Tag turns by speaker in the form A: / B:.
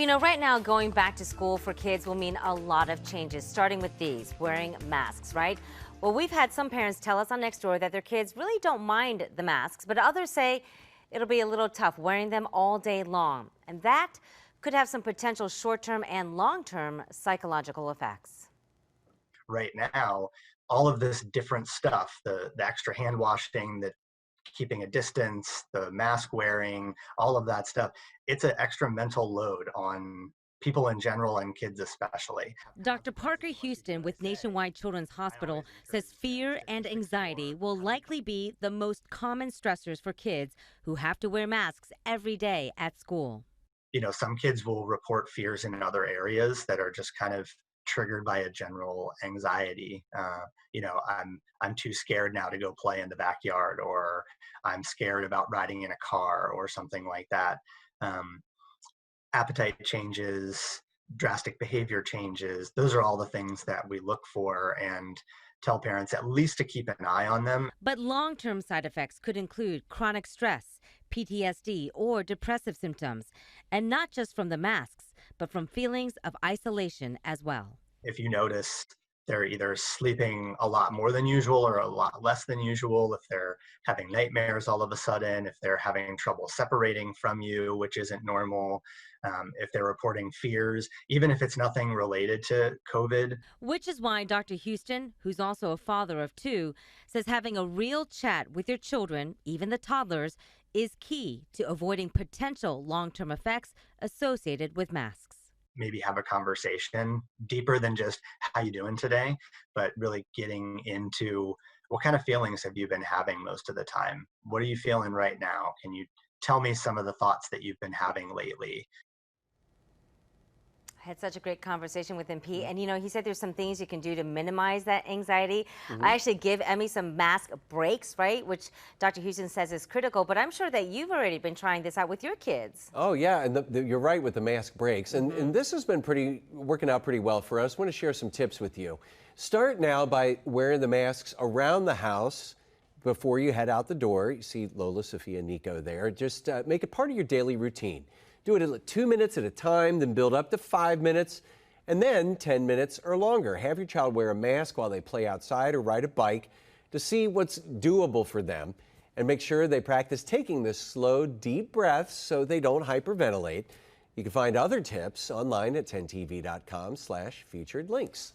A: Well, right now going back to school for kids will mean a lot of changes, starting with these, wearing masks, right? Well, we've had some parents tell us on Nextdoor that their kids really don't mind the masks, but others say it'll be a little tough wearing them all day long. And that could have some potential short-term and long-term psychological effects.
B: Right now, all of this different stuff, the extra hand washing, the keeping a distance, the mask wearing, all of that stuff, it's an extra mental load on people in general and kids especially.
A: Dr. Parker Houston with Nationwide Children's Hospital says fear and anxiety will likely be the most common stressors for kids who have to wear masks every day at school.
B: Some kids will report fears in other areas that are just kind of triggered by a general anxiety. I'm too scared now to go play in the backyard, or I'm scared about riding in a car, or something like that. Um, Appetite changes, drastic behavior changes. Those are all the things that we look for and tell parents at least to keep an eye on them.
A: But long term side effects could include chronic stress, PTSD, or depressive symptoms, and not just from the masks, but from feelings of isolation as well.
B: If you notice they're either sleeping a lot more than usual or a lot less than usual, if they're having nightmares all of a sudden, if they're having trouble separating from you, which isn't normal, if they're reporting fears, even if it's nothing related to COVID.
A: Which is why Dr. Houston, who's also a father of two, says having a real chat with your children, even the toddlers, is key to avoiding potential long term effects associated with masks.
B: Maybe have a conversation deeper than just how you doing today, but really getting into what kind of feelings have you been having most of the time? What are you feeling right now? Can you tell me some of the thoughts that you've been having lately?
A: I had such a great conversation with him, Pete. And he said there's some things you can do to minimize that anxiety. I
C: Mhm.
A: actually give Emmy some mask breaks, right? Which Dr. Houston says is critical. But I'm sure that you've already been trying this out with your kids.
C: Oh yeah, and you're right with the mask breaks, and this has been working out pretty well for us. I want to share some tips with you. Start now by wearing the masks around the house before you head out the door. You see Lola, Sophia, Nico there. Just make it part of your daily routine. Do it at 2 minutes at a time, then build up to 5 minutes, and then 10 minutes or longer. Have your child wear a mask while they play outside or ride a bike to see what's doable for them. And make sure they practice taking the slow, deep breaths so they don't hyperventilate. You can find other tips online at 10tv.com/featured links.